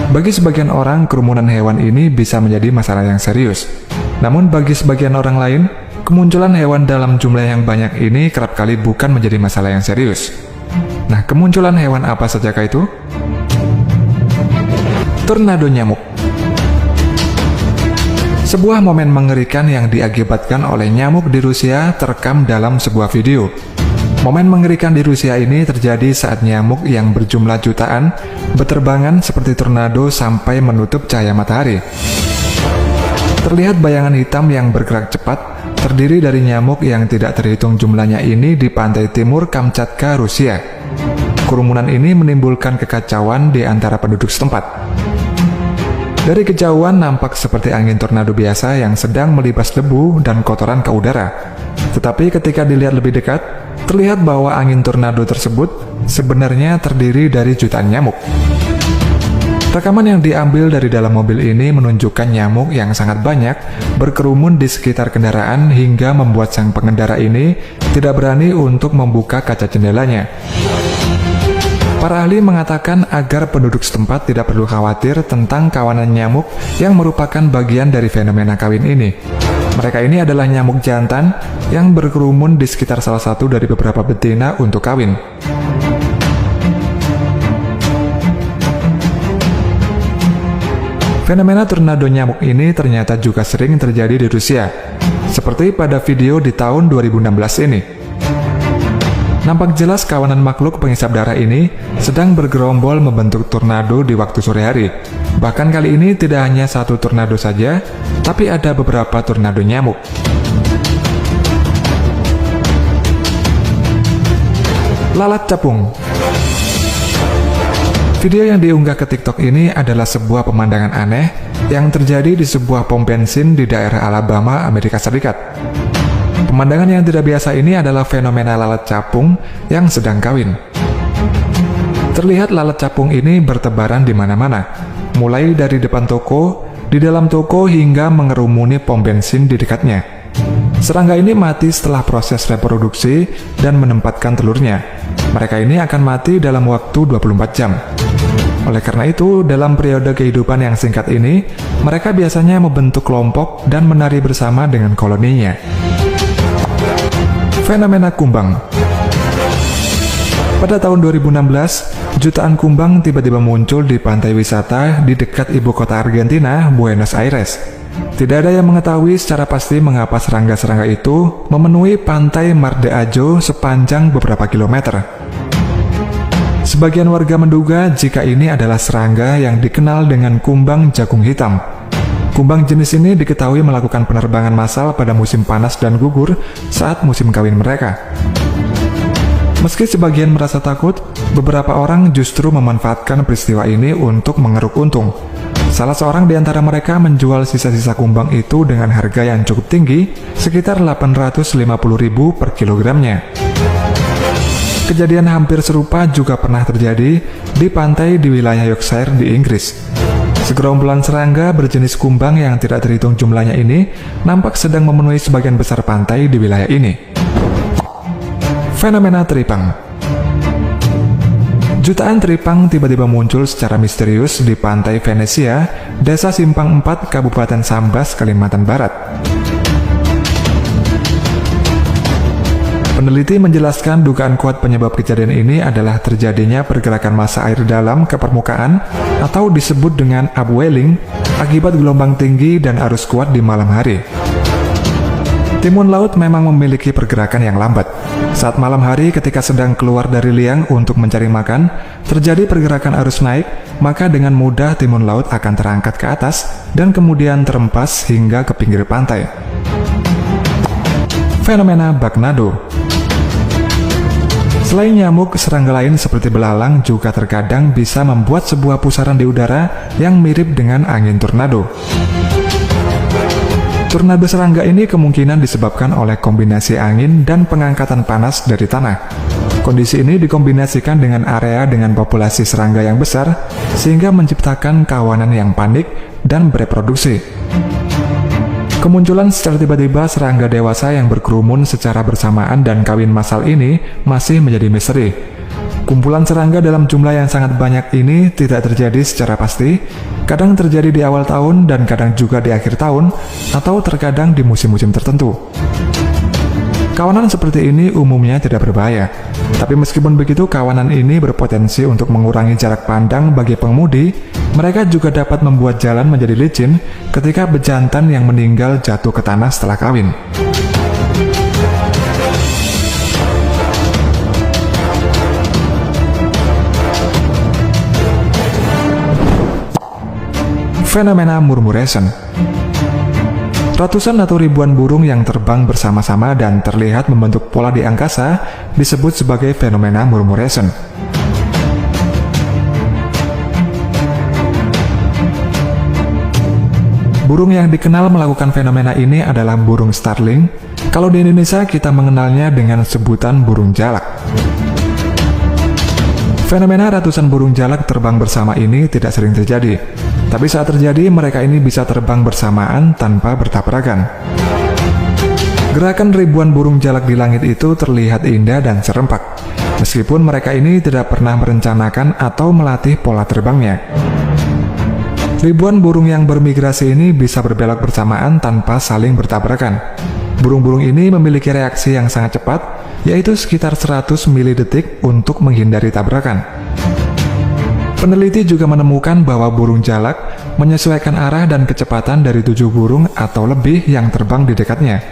Bagi sebagian orang, kerumunan hewan ini bisa menjadi masalah yang serius. Namun bagi sebagian orang lain, kemunculan hewan dalam jumlah yang banyak ini kerap kali bukan menjadi masalah yang serius. Nah, kemunculan hewan apa sajakah itu? Tornado nyamuk. Sebuah momen mengerikan yang diakibatkan oleh nyamuk di Rusia terekam dalam sebuah video. Momen mengerikan di Rusia ini terjadi saat nyamuk yang berjumlah jutaan berterbangan seperti tornado sampai menutup cahaya matahari. Terlihat bayangan hitam yang bergerak cepat, terdiri dari nyamuk yang tidak terhitung jumlahnya ini di pantai timur Kamchatka, Rusia. Kerumunan ini menimbulkan kekacauan di antara penduduk setempat. Dari kejauhan nampak seperti angin tornado biasa yang sedang melibas debu dan kotoran ke udara. Tetapi ketika dilihat lebih dekat, terlihat bahwa angin tornado tersebut sebenarnya terdiri dari jutaan nyamuk. Rekaman yang diambil dari dalam mobil ini menunjukkan nyamuk yang sangat banyak berkerumun di sekitar kendaraan hingga membuat sang pengendara ini tidak berani untuk membuka kaca jendelanya. Para ahli mengatakan agar penduduk setempat tidak perlu khawatir tentang kawanan nyamuk yang merupakan bagian dari fenomena kawin ini. Mereka ini adalah nyamuk jantan yang berkerumun di sekitar salah satu dari beberapa betina untuk kawin. Fenomena tornado nyamuk ini ternyata juga sering terjadi di Rusia, seperti pada video di tahun 2016 ini. Nampak jelas kawanan makhluk pengisap darah ini sedang bergerombol membentuk tornado di waktu sore hari. Bahkan kali ini tidak hanya satu tornado saja, tapi ada beberapa tornado nyamuk. Lalat capung. Video yang diunggah ke TikTok ini adalah sebuah pemandangan aneh yang terjadi di sebuah pom bensin di daerah Alabama, Amerika Serikat. Pemandangan yang tidak biasa ini adalah fenomena lalat capung yang sedang kawin. Terlihat lalat capung ini bertebaran di mana-mana, mulai dari depan toko, di dalam toko hingga mengerumuni pom bensin di dekatnya. Serangga ini mati setelah proses reproduksi dan menempatkan telurnya. Mereka ini akan mati dalam waktu 24 jam. Oleh karena itu, dalam periode kehidupan yang singkat ini, mereka biasanya membentuk kelompok dan menari bersama dengan koloninya. Fenomena kumbang. Pada tahun 2016, jutaan kumbang tiba-tiba muncul di pantai wisata di dekat ibu kota Argentina, Buenos Aires. Tidak ada yang mengetahui secara pasti mengapa serangga-serangga itu memenuhi pantai Mar de Ajó sepanjang beberapa kilometer. Sebagian warga menduga jika ini adalah serangga yang dikenal dengan kumbang jagung hitam. Kumbang jenis ini diketahui melakukan penerbangan massal pada musim panas dan gugur saat musim kawin mereka. Meski sebagian merasa takut, beberapa orang justru memanfaatkan peristiwa ini untuk mengeruk untung. Salah seorang di antara mereka menjual sisa-sisa kumbang itu dengan harga yang cukup tinggi, sekitar 850.000 per kilogramnya. Kejadian hampir serupa juga pernah terjadi di pantai di wilayah Yorkshire di Inggris. Segerombolan serangga berjenis kumbang yang tidak terhitung jumlahnya ini nampak sedang memenuhi sebagian besar pantai di wilayah ini. Fenomena teripang. Jutaan teripang tiba-tiba muncul secara misterius di pantai Venesia, Desa Simpang 4, Kabupaten Sambas, Kalimantan Barat. Peneliti menjelaskan dugaan kuat penyebab kejadian ini adalah terjadinya pergerakan massa air dalam ke permukaan atau disebut dengan upwelling akibat gelombang tinggi dan arus kuat di malam hari. Timun laut memang memiliki pergerakan yang lambat. Saat malam hari ketika sedang keluar dari liang untuk mencari makan, terjadi pergerakan arus naik, maka dengan mudah timun laut akan terangkat ke atas dan kemudian terempas hingga ke pinggir pantai. Fenomena Bagnado. Selain nyamuk, serangga lain seperti belalang juga terkadang bisa membuat sebuah pusaran di udara yang mirip dengan angin tornado. Tornado serangga ini kemungkinan disebabkan oleh kombinasi angin dan pengangkatan panas dari tanah. Kondisi ini dikombinasikan dengan area dengan populasi serangga yang besar, sehingga menciptakan kawanan yang panik dan bereproduksi. Kemunculan secara tiba-tiba serangga dewasa yang berkerumun secara bersamaan dan kawin massal ini masih menjadi misteri. Kumpulan serangga dalam jumlah yang sangat banyak ini tidak terjadi secara pasti, kadang terjadi di awal tahun dan kadang juga di akhir tahun, atau terkadang di musim-musim tertentu. Kawanan seperti ini umumnya tidak berbahaya, tapi meskipun begitu kawanan ini berpotensi untuk mengurangi jarak pandang bagi pengemudi. Mereka juga dapat membuat jalan menjadi licin ketika bejantan yang meninggal jatuh ke tanah setelah kawin. Fenomena murmuration. Ratusan atau ribuan burung yang terbang bersama-sama dan terlihat membentuk pola di angkasa disebut sebagai fenomena murmuration. Burung yang dikenal melakukan fenomena ini adalah burung starling. Kalau di Indonesia kita mengenalnya dengan sebutan burung jalak. Fenomena ratusan burung jalak terbang bersama ini tidak sering terjadi, tapi saat terjadi mereka ini bisa terbang bersamaan tanpa bertabrakan. Gerakan ribuan burung jalak di langit itu terlihat indah dan serempak, meskipun mereka ini tidak pernah merencanakan atau melatih pola terbangnya. Ribuan burung yang bermigrasi ini bisa berbelok bersamaan tanpa saling bertabrakan. Burung-burung ini memiliki reaksi yang sangat cepat, yaitu sekitar 100 milidetik untuk menghindari tabrakan. Peneliti juga menemukan bahwa burung jalak menyesuaikan arah dan kecepatan dari 7 burung atau lebih yang terbang di dekatnya.